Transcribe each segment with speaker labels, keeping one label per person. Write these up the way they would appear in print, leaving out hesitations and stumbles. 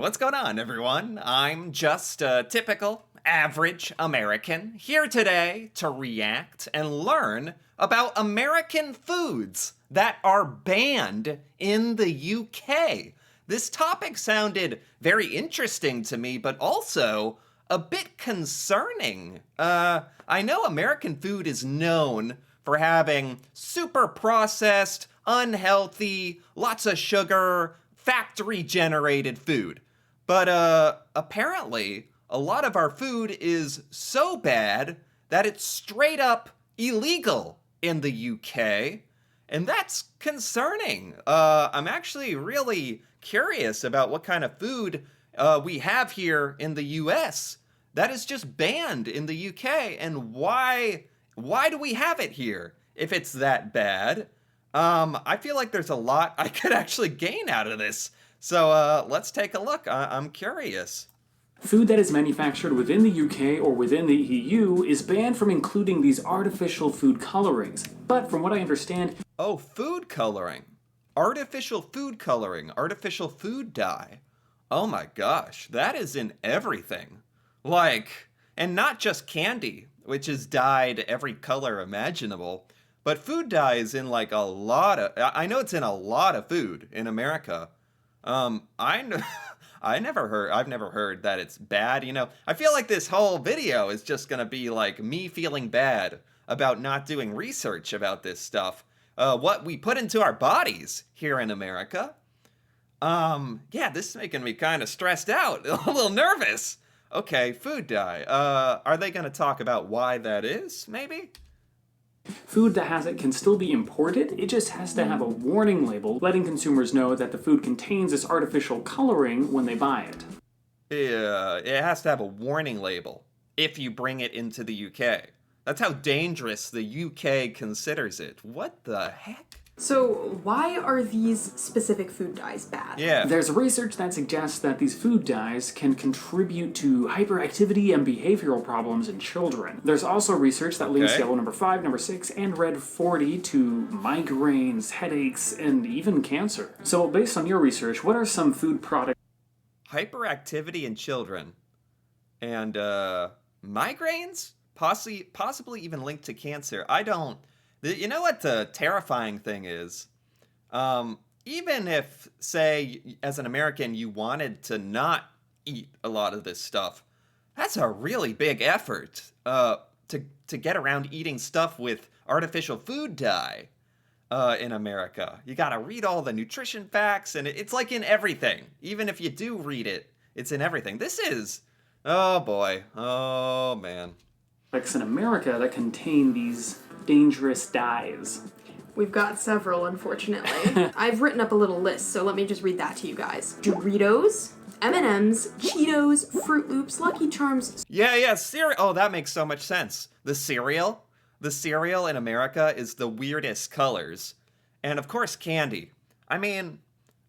Speaker 1: What's going on, everyone? I'm just a typical, average American here today to react and learn about American foods that are banned in the UK. This topic sounded very interesting to me, but also a bit concerning. I know American food is known for having super processed, unhealthy, lots of sugar, factory generated food. But apparently, a lot of our food is so bad that it's straight up illegal in the UK, and that's concerning. I'm actually really curious about what kind of food we have here in the US that is just banned in the UK, and why do we have it here if it's that bad? I feel like there's a lot I could actually gain out of this. So let's take a look. I'm curious.
Speaker 2: Food that is manufactured within the UK or within the EU is banned from including these artificial food colorings. But from what I understand,
Speaker 1: Oh, food coloring. Artificial food coloring. Artificial food dye. Oh my gosh, that is in everything. And not just candy, which is dyed every color imaginable, but food dye is in like a lot of. I know it's in a lot of food in America. I know. I've never heard that it's bad. I feel like this whole video is just gonna be like me feeling bad about not doing research about this stuff. What we put into our bodies here in America. Yeah, this is making me kind of stressed out, a little nervous. Okay, food dye. Are they gonna talk about why that is, maybe?
Speaker 2: food that has it can still be imported. It just has to have a warning label letting consumers know that the food contains this artificial coloring when they buy it.
Speaker 1: Yeah, it has to have a warning label if you bring it into the UK. That's how dangerous the UK considers it. What the heck?
Speaker 3: So, why are these specific food dyes bad?
Speaker 1: Yeah.
Speaker 2: There's research that suggests that these food dyes can contribute to hyperactivity and behavioral problems in children. There's also research that links
Speaker 1: Okay.
Speaker 2: yellow number 5, number 6, and red 40 to migraines, headaches, and even cancer. So, based on your research, what are some food products
Speaker 1: Hyperactivity in children. And migraines? Possibly even linked to cancer. I don't. You know what the terrifying thing is? Even if, say, as an American, you wanted to not eat a lot of this stuff, that's a really big effort to get around eating stuff with artificial food dye in America. You gotta read all the nutrition facts, and it's like in everything. Even if you do read it, it's in everything. This is. Oh boy. Oh man.
Speaker 2: in America that contain these dangerous dyes?
Speaker 3: We've got several, unfortunately. I've written up a little list, so let me just read that to you guys. Doritos, M&M's, Cheetos, Fruit Loops, Lucky Charms.
Speaker 1: Yeah, cereal. Oh, that makes so much sense. The cereal in America is the weirdest colors. And of course, candy. I mean,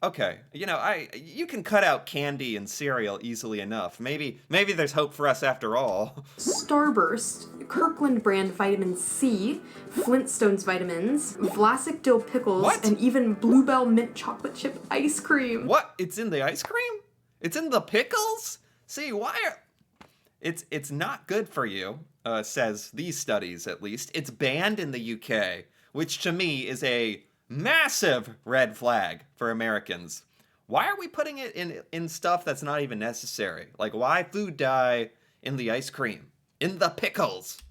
Speaker 1: okay, you can cut out candy and cereal easily enough. Maybe there's hope for us after all.
Speaker 3: Starburst, Kirkland brand vitamin C, Flintstones vitamins, Vlasic dill pickles,
Speaker 1: What?
Speaker 3: and even Bluebell mint chocolate chip ice cream.
Speaker 1: What? It's in the ice cream? It's in the pickles? See, why are... It's not good for you, says these studies at least. It's banned in the UK, which to me is a massive red flag for Americans. Why are we putting it in stuff that's not even necessary? Like, why food dye in the ice cream? In the pickles?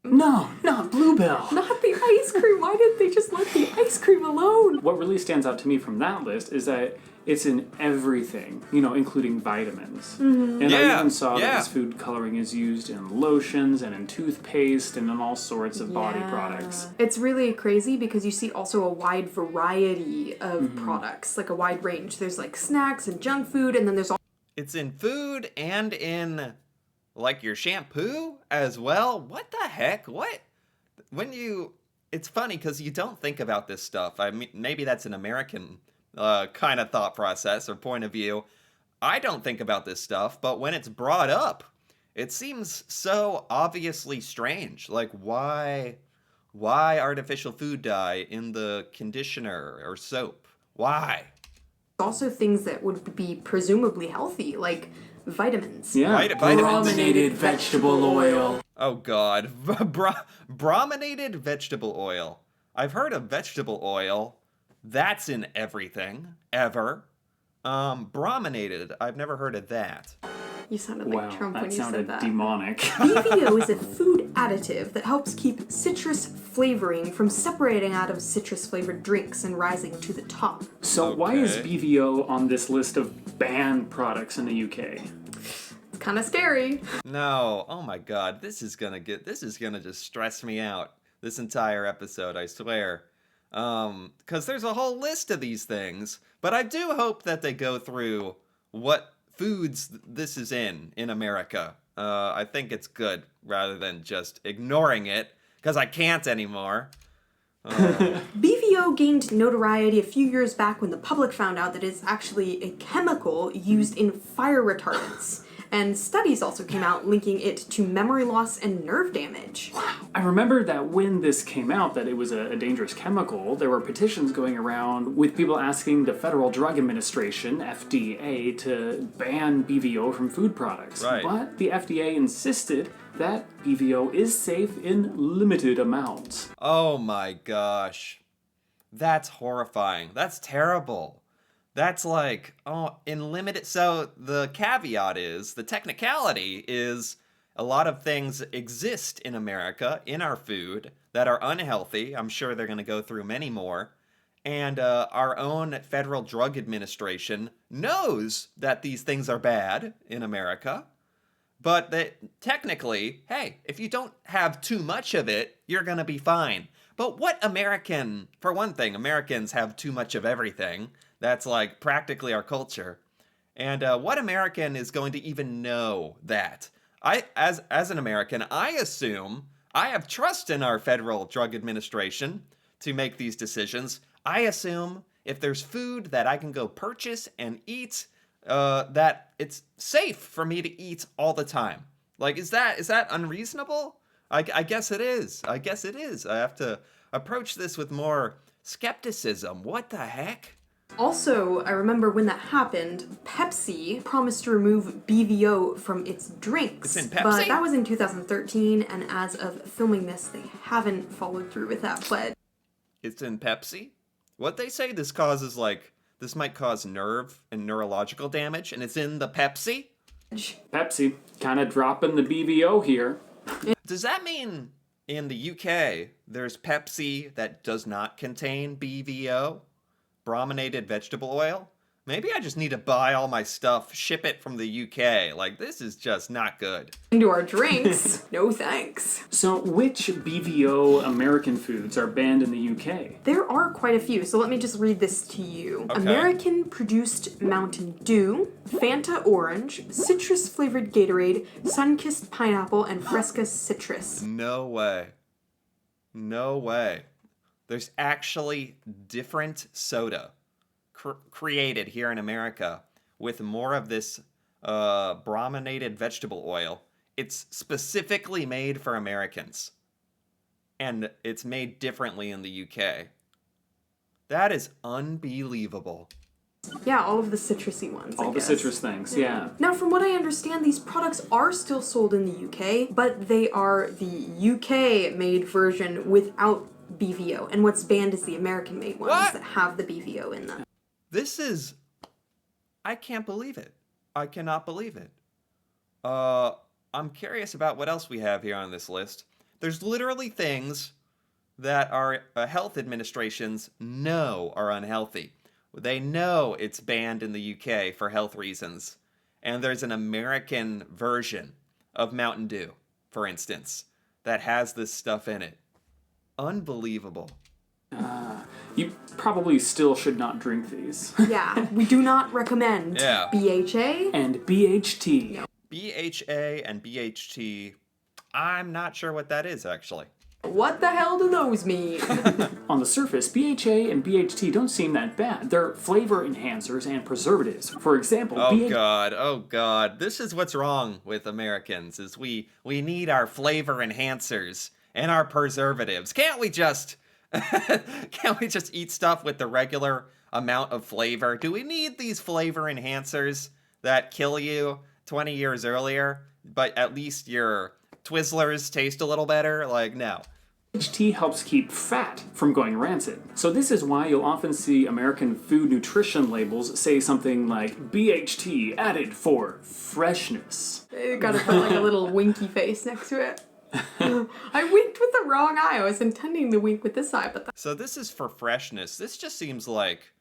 Speaker 2: No, not Bluebell.
Speaker 3: Not the ice cream. Why didn't they just let the ice cream alone?
Speaker 2: What really stands out to me from that list is that it's in everything, including vitamins. And I
Speaker 1: Yeah,
Speaker 2: even saw
Speaker 1: yeah.
Speaker 2: that this food coloring is used in lotions and in toothpaste and in all sorts of body products.
Speaker 3: It's really crazy because you see also a wide variety of products, like a wide range. There's like snacks and junk food, and then there's all
Speaker 1: It's in food and in, like, your shampoo as well? What the heck? What? It's funny because you don't think about this stuff. I mean, maybe that's an American kind of thought process or point of view. I don't think about this stuff, but when it's brought up, it seems so obviously strange. Like, why artificial food dye in the conditioner or soap? Why?
Speaker 3: Also things that would be presumably healthy, like vitamins.
Speaker 2: Yeah.
Speaker 1: Vitamins.
Speaker 2: Brominated vegetable oil.
Speaker 1: Oh god. Brominated vegetable oil. I've heard of vegetable oil. That's in everything. Ever. Brominated. I've never heard of that.
Speaker 3: You sounded like
Speaker 2: Wow,
Speaker 3: Trump when
Speaker 2: that
Speaker 3: you said
Speaker 2: sounded
Speaker 3: that.
Speaker 2: demonic.
Speaker 3: BVO is a food additive that helps keep citrus flavoring from separating out of citrus-flavored drinks and rising to the top.
Speaker 2: So why is
Speaker 1: Okay.
Speaker 2: BVO on this list of banned products in the UK?
Speaker 3: It's kind of scary.
Speaker 1: No. Oh my god. This is gonna just stress me out. This entire episode, I swear. Because there's a whole list of these things. But I do hope that they go through what foods this is in America. I think it's good rather than just ignoring it, because I can't anymore.
Speaker 3: BVO gained notoriety a few years back when the public found out that it's actually a chemical used in fire retardants. And studies also came out linking it to memory loss and nerve damage.
Speaker 2: I remember that when this came out, that it was a dangerous chemical, there were petitions going around with people asking the Federal Drug Administration, FDA, to ban BVO from food products.
Speaker 1: Right.
Speaker 2: But the FDA insisted that BVO is safe in limited amounts.
Speaker 1: Oh my gosh. That's horrifying. That's terrible. That's like, in limited. So the caveat is, the technicality is, a lot of things exist in America, in our food, that are unhealthy. I'm sure they're going to go through many more. And our own Federal Drug Administration knows that these things are bad in America. But that technically, hey, if you don't have too much of it, you're going to be fine. But what American, for one thing, Americans have too much of everything. That's like practically our culture. And what American is going to even know that? As an American, I assume I have trust in our Federal Drug Administration to make these decisions. I assume if there's food that I can go purchase and eat, that it's safe for me to eat all the time. Like, is that unreasonable? I guess it is. I guess it is. I have to approach this with more skepticism. What the heck?
Speaker 3: Also, I remember when that happened, Pepsi promised to remove BVO from its drinks.
Speaker 1: It's in Pepsi?
Speaker 3: But that was in 2013, and as of filming this, they haven't followed through with that pledge.
Speaker 1: It's in Pepsi? What they say this might cause nerve and neurological damage, and it's in the Pepsi?
Speaker 2: Pepsi, kind of dropping the BVO here.
Speaker 1: Does that mean in the UK there's Pepsi that does not contain BVO? Brominated vegetable oil? Maybe I just need to buy all my stuff, ship it from the UK. Like, this is just not good.
Speaker 3: Into our drinks? No thanks.
Speaker 2: So which BVO American foods are banned in the UK?
Speaker 3: There are quite a few, so let me just read this to you.
Speaker 1: Okay.
Speaker 3: American-produced Mountain Dew, Fanta Orange, citrus-flavored Gatorade, Sunkissed Pineapple, and Fresca Citrus.
Speaker 1: No way. No way. There's actually different soda created here in America with more of this brominated vegetable oil. It's specifically made for Americans. And it's made differently in the UK. That is unbelievable.
Speaker 3: Yeah, all of the citrusy ones.
Speaker 2: All the citrus things, yeah.
Speaker 3: Now, from what I understand, these products are still sold in the UK, but they are the UK-made version without BVO. And what's banned is the American-made ones
Speaker 1: What?
Speaker 3: that have the BVO in them.
Speaker 1: This is... I can't believe it. I cannot believe it. I'm curious about what else we have here on this list. There's literally things that our health administrations know are unhealthy. They know it's banned in the UK for health reasons. And there's an American version of Mountain Dew, for instance, that has this stuff in it. Unbelievable.
Speaker 2: You probably still should not drink these.
Speaker 3: Yeah, we do not recommend
Speaker 1: Yeah.
Speaker 3: BHA.
Speaker 2: And BHT.
Speaker 1: BHA and BHT, I'm not sure what that is, actually.
Speaker 3: What the hell do those mean?
Speaker 2: On the surface, BHA and BHT don't seem that bad. They're flavor enhancers and preservatives. For example,
Speaker 1: Oh God. This is what's wrong with Americans, is we need our flavor enhancers and our preservatives. Can't we just eat stuff with the regular amount of flavor. Do we need these flavor enhancers that kill you 20 years earlier, but at least your Twizzlers taste a little better? Like, no.
Speaker 2: BHT helps keep fat from going rancid. So this is why you'll often see American food nutrition labels say something like BHT added for freshness.
Speaker 3: You gotta put like a little winky face next to it. I winked with the wrong eye. I was intending to wink with this eye, but
Speaker 1: So this is for freshness. This just seems like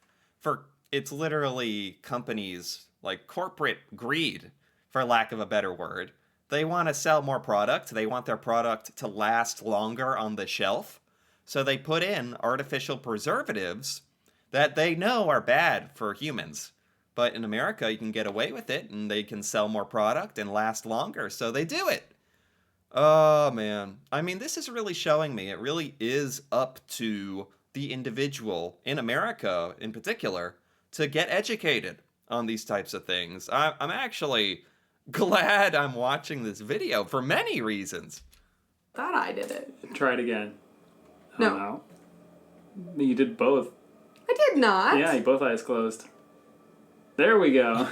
Speaker 1: it's literally companies like corporate greed, for lack of a better word. They want to sell more product. They want their product to last longer on the shelf. So they put in artificial preservatives that they know are bad for humans. But in America, you can get away with it and they can sell more product and last longer. So they do it. Oh, man. I mean, this is really showing me it really is up to the individual in America in particular to get educated on these types of things. I'm actually glad I'm watching this video for many reasons.
Speaker 3: thought I did it.
Speaker 2: Try it again.
Speaker 3: No.
Speaker 2: Oh, you did both.
Speaker 3: I did not.
Speaker 2: Yeah, both eyes closed. There we go.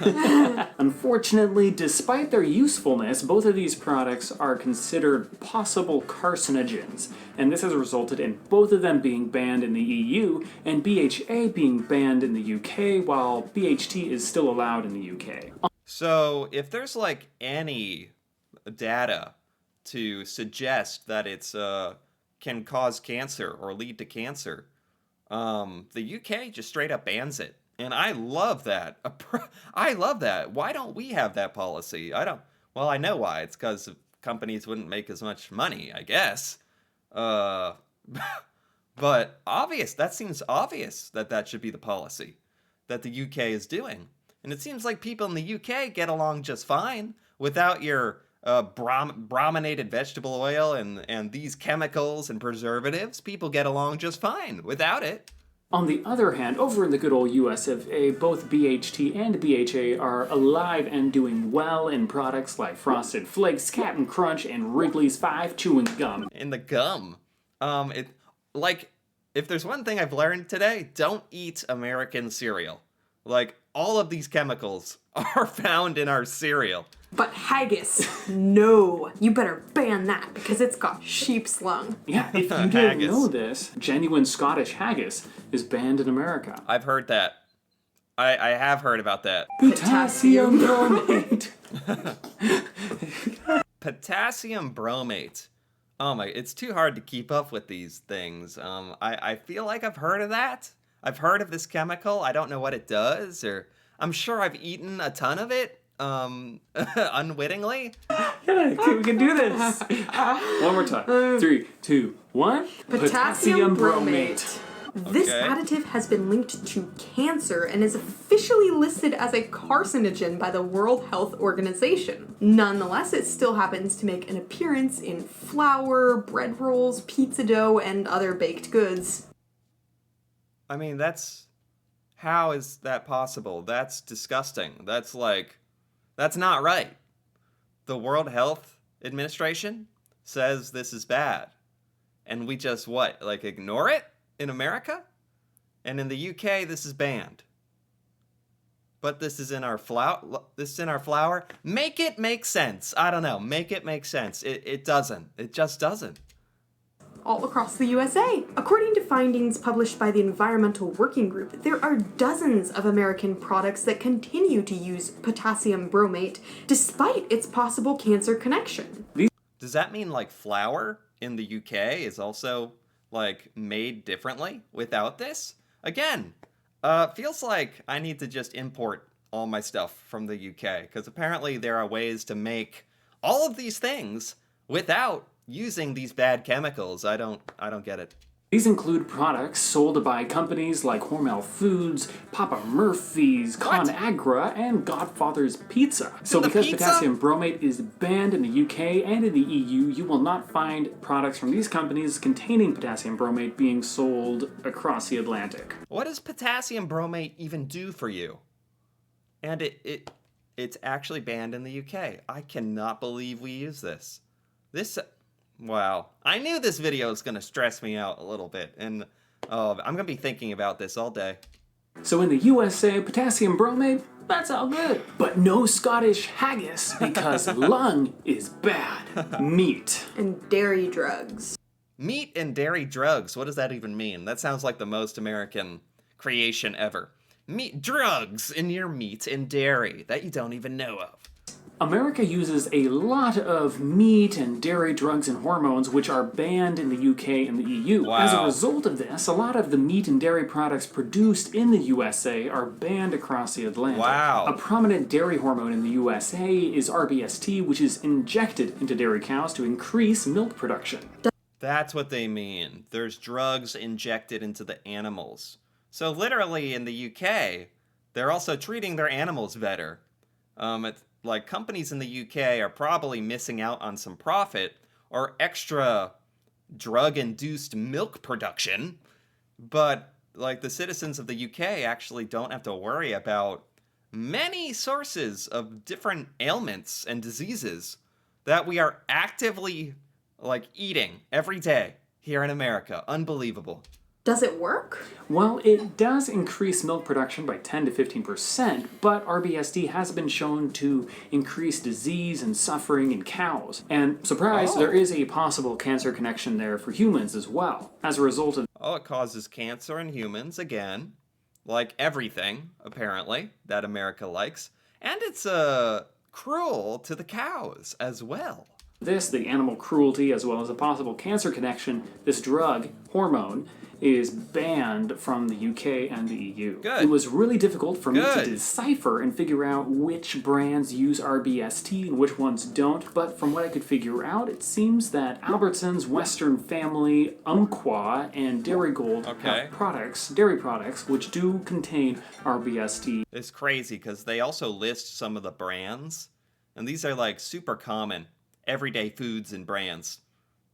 Speaker 2: Unfortunately, despite their usefulness, both of these products are considered possible carcinogens, and this has resulted in both of them being banned in the EU and BHA being banned in the UK, while BHT is still allowed in the UK.
Speaker 1: So if there's like any data to suggest that it's can cause cancer or lead to cancer, the UK just straight up bans it. And I love that. I love that. Why don't we have that policy? Well, I know why. It's because companies wouldn't make as much money, I guess. But that seems obvious that should be the policy that the UK is doing. And it seems like people in the UK get along just fine without your brominated vegetable oil and these chemicals and preservatives. People get along just fine without it.
Speaker 2: On the other hand, over in the good old US of A, both BHT and BHA are alive and doing well in products like Frosted Flakes, Cap'n Crunch, and Wrigley's 5 chewing gum.
Speaker 1: In the gum. If there's one thing I've learned today, don't eat American cereal. Like, all of these chemicals are found in our cereal.
Speaker 3: But haggis, no. You better ban that because it's got sheep's lung.
Speaker 2: Yeah, if you didn't know this, genuine Scottish haggis is banned in America.
Speaker 1: I've heard that. I have heard about that.
Speaker 2: Potassium bromate.
Speaker 1: Potassium bromate. Oh my, it's too hard to keep up with these things. I feel like I've heard of that. I've heard of this chemical. I don't know what it does, or I'm sure I've eaten a ton of it. Unwittingly.
Speaker 2: Yeah, we can do this. One more time. 3, 2, 1.
Speaker 3: Potassium bromate. This additive has been linked to cancer and is officially listed as a carcinogen by the World Health Organization. Nonetheless, it still happens to make an appearance in flour, bread rolls, pizza dough, and other baked goods.
Speaker 1: I mean, how is that possible? That's disgusting. That's not right. The World Health Administration says this is bad. And we just ignore it in America? And in the UK, this is banned. But this is in our flour. Make it make sense. I don't know. Make it make sense. It doesn't. It just doesn't.
Speaker 3: All across the USA. According to findings published by the Environmental Working Group, there are dozens of American products that continue to use potassium bromate despite its possible cancer connection.
Speaker 1: Does that mean flour in the UK is also made differently without this? Again, feels like I need to just import all my stuff from the UK because apparently there are ways to make all of these things without using these bad chemicals. I don't get it.
Speaker 2: These include products sold by companies like Hormel Foods, Papa Murphy's, ConAgra, and Godfather's Pizza. So because potassium bromate is banned in the UK and in the EU, you will not find products from these companies containing potassium bromate being sold across the Atlantic.
Speaker 1: What does potassium bromate even do for you? And it's actually banned in the UK. I cannot believe we use this. Wow. I knew this video was going to stress me out a little bit, and I'm going to be thinking about this all day.
Speaker 2: So in the USA, potassium bromate, that's all good. But no Scottish haggis because lung is bad. Meat.
Speaker 3: And dairy drugs.
Speaker 1: Meat and dairy drugs. What does that even mean? That sounds like the most American creation ever. Meat drugs in your meat and dairy that you don't even know of.
Speaker 2: America uses a lot of meat and dairy drugs and hormones which are banned in the UK and the EU.
Speaker 1: Wow.
Speaker 2: As a result of this, a lot of the meat and dairy products produced in the USA are banned across the Atlantic.
Speaker 1: Wow.
Speaker 2: A prominent dairy hormone in the USA is RBST, which is injected into dairy cows to increase milk production.
Speaker 1: That's what they mean. There's drugs injected into the animals. So literally in the UK, they're also treating their animals better. Like companies in the UK are probably missing out on some profit or extra drug-induced milk production, but like the citizens of the UK actually don't have to worry about many sources of different ailments and diseases that we are actively like eating every day here in America. Unbelievable.
Speaker 3: Does it work?
Speaker 2: Well, it does increase milk production by 10 to 15%, but RBSD has been shown to increase disease and suffering in cows. And surprise, there is a possible cancer connection there for humans as well. As a result of
Speaker 1: It causes cancer in humans again, like everything apparently that America likes, and it's cruel to the cows as well.
Speaker 2: this, the animal cruelty, as well as a possible cancer connection, this drug, hormone, is banned from the UK and the EU.
Speaker 1: Good.
Speaker 2: It was really difficult for me to
Speaker 1: Good.
Speaker 2: decipher and figure out which brands use RBST and which ones don't, but from what I could figure out, it seems that Albertsons, Western Family, Umpqua, and Dairygold have products, dairy products, which do contain RBST.
Speaker 1: It's crazy because they also list some of the brands, and these are like super common everyday foods and brands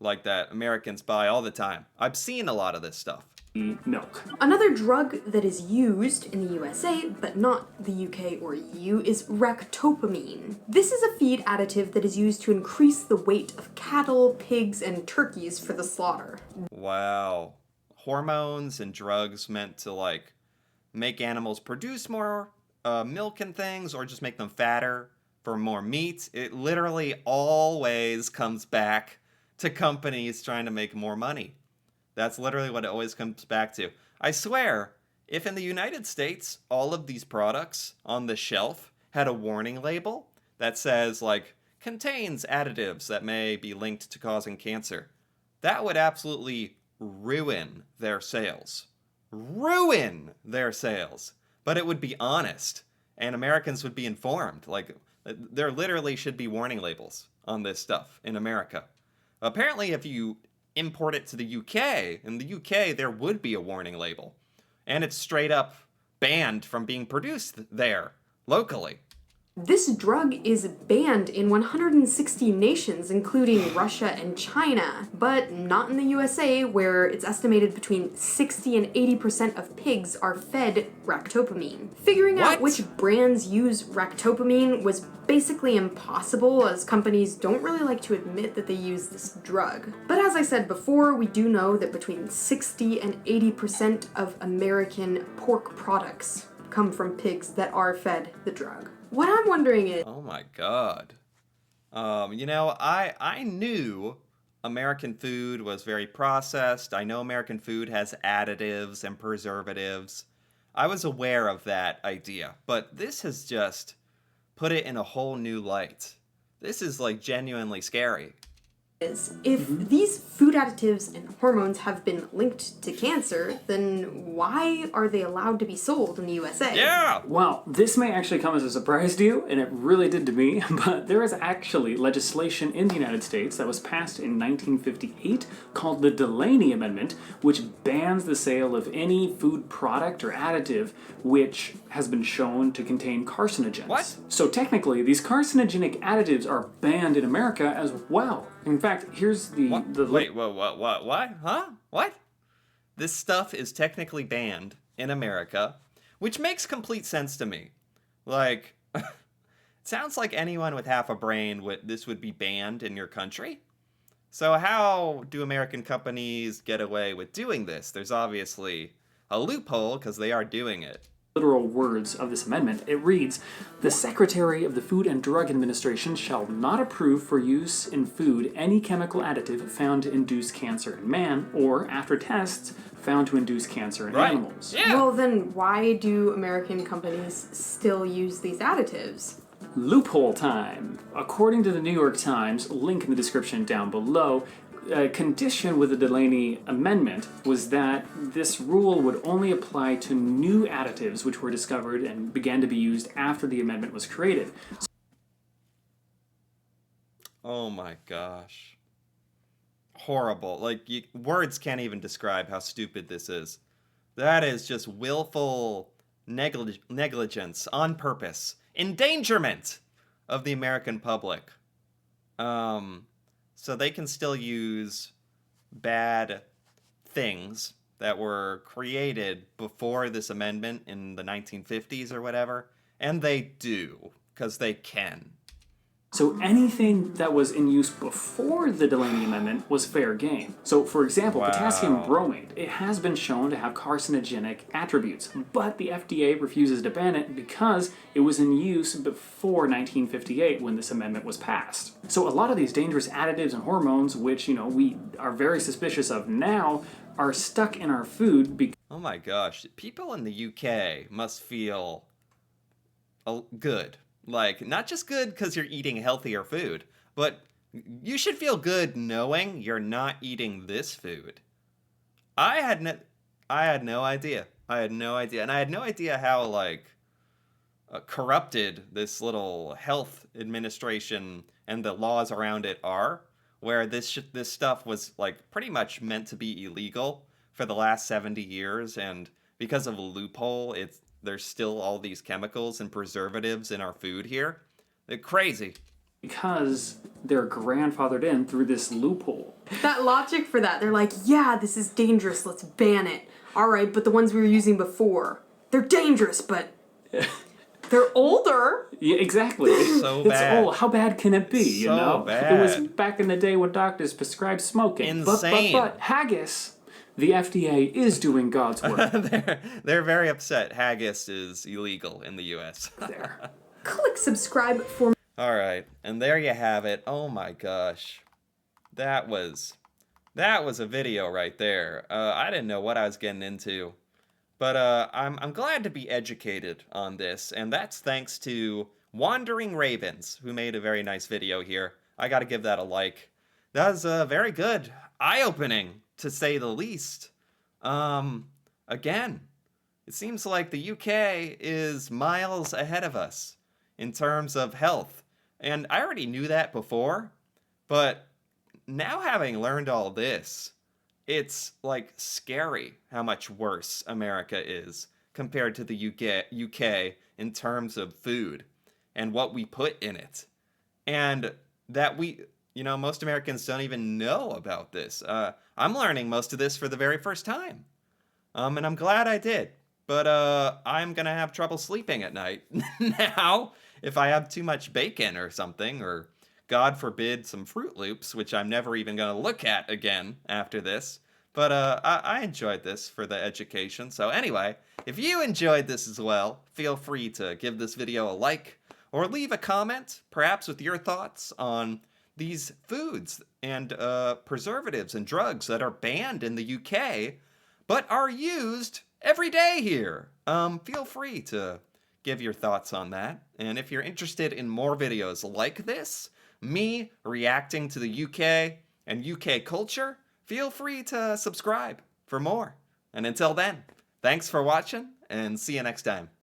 Speaker 1: like that Americans buy all the time. I've seen a lot of this stuff.
Speaker 2: Milk.
Speaker 3: Another drug that is used in the USA, but not the UK or EU, is ractopamine. This is a feed additive that is used to increase the weight of cattle, pigs, and turkeys for the slaughter.
Speaker 1: Wow. Hormones and drugs meant to like make animals produce more milk and things, or just make them fatter for more meat. It literally always comes back to companies trying to make more money. That's literally what it always comes back to. I swear, if in the United States all of these products on the shelf had a warning label that says, like, contains additives that may be linked to causing cancer, that would absolutely ruin their sales. Ruin their sales. But it would be honest, and Americans would be informed. Like, there literally should be warning labels on this stuff in America. Apparently, if you import it to the UK, in the UK there would be a warning label. And it's straight up banned from being produced there, locally.
Speaker 3: This drug is banned in 160 nations, including Russia and China, but not in the USA, where it's estimated between 60 and 80% of pigs are fed ractopamine. Figuring out which brands use ractopamine was basically impossible, as companies don't really like to admit that they use this drug. But as I said before, we do know that between 60 and 80% of American pork products come from pigs that are fed the drug. What I'm wondering is...
Speaker 1: Oh my god. I knew American food was very processed. I know American food has additives and preservatives. I was aware of that idea, but this has just put it in a whole new light. This is like genuinely scary.
Speaker 3: If these food additives and hormones have been linked to cancer, then why are they allowed to be sold in the USA?
Speaker 1: Yeah!
Speaker 2: Well, this may actually come as a surprise to you, and it really did to me, but there is actually legislation in the United States that was passed in 1958 called the Delaney Amendment, which bans the sale of any food product or additive which has been shown to contain carcinogens.
Speaker 1: What?
Speaker 2: So technically, these carcinogenic additives are banned in America as well. In fact, here's
Speaker 1: Wait, what? Huh? What? This stuff is technically banned in America, which makes complete sense to me. Like, it sounds like anyone with half a brain this would be banned in your country. So how do American companies get away with doing this? There's obviously a loophole because they are doing it.
Speaker 2: literal words of this amendment. It reads, "The Secretary of the Food and Drug Administration shall not approve for use in food any chemical additive found to induce cancer in man, or, after tests, found to induce cancer in animals."
Speaker 1: Yeah.
Speaker 3: Well, then why do American companies still use these additives?
Speaker 2: Loophole time. According to the New York Times, link in the description down below, a condition with the Delaney Amendment was that this rule would only apply to new additives which were discovered and began to be used after the amendment was created.
Speaker 1: Oh my gosh. Horrible. Like, words can't even describe how stupid this is. That is just willful negligence on purpose. Endangerment of the American public. So they can still use bad things that were created before this amendment in the 1950s or whatever. And they do, because they can.
Speaker 2: So anything that was in use before the Delaney Amendment was fair game. So, for example, potassium bromate, it has been shown to have carcinogenic attributes, but the FDA refuses to ban it because it was in use before 1958 when this amendment was passed. So a lot of these dangerous additives and hormones, which, we are very suspicious of now, are stuck in our food because...
Speaker 1: Oh my gosh, people in the UK must feel good. Like, not just good because you're eating healthier food, but you should feel good knowing you're not eating this food. I had no idea. I had no idea. And I had no idea how, corrupted this little health administration and the laws around it are, where this stuff was, pretty much meant to be illegal for the last 70 years, and because of a loophole, there's still all these chemicals and preservatives in our food here. They're crazy.
Speaker 2: Because they're grandfathered in through this loophole.
Speaker 3: That logic for that, they're like, yeah, this is dangerous, let's ban it. All right, but the ones we were using before, they're dangerous, but they're older.
Speaker 2: Yeah, exactly.
Speaker 1: So bad.
Speaker 2: How bad can it be,
Speaker 1: So bad.
Speaker 2: It was back in the day when doctors prescribed smoking.
Speaker 1: Insane.
Speaker 2: But haggis, the FDA is doing God's work.
Speaker 1: They're very upset haggis is illegal in the U.S.
Speaker 2: There.
Speaker 3: Click subscribe for...
Speaker 1: All right, and there you have it. Oh my gosh. That was a video right there. I didn't know what I was getting into. But I'm glad to be educated on this, and that's thanks to Wandering Ravens, who made a very nice video here. I gotta give that a like. That was very good. Eye-opening, to say the least. Again, it seems like the UK is miles ahead of us in terms of health. And I already knew that before, but now having learned all this, it's scary how much worse America is compared to the UK in terms of food and what we put in it. And that most Americans don't even know about this. I'm learning most of this for the very first time. And I'm glad I did. But I'm going to have trouble sleeping at night now if I have too much bacon or something, or God forbid some Fruit Loops, which I'm never even going to look at again after this. But I enjoyed this for the education. So anyway, if you enjoyed this as well, feel free to give this video a like or leave a comment, perhaps with your thoughts on these foods and preservatives and drugs that are banned in the UK, but are used every day here. Feel free to give your thoughts on that. And if you're interested in more videos like this, me reacting to the UK and UK culture, feel free to subscribe for more. And until then, thanks for watching, and see you next time.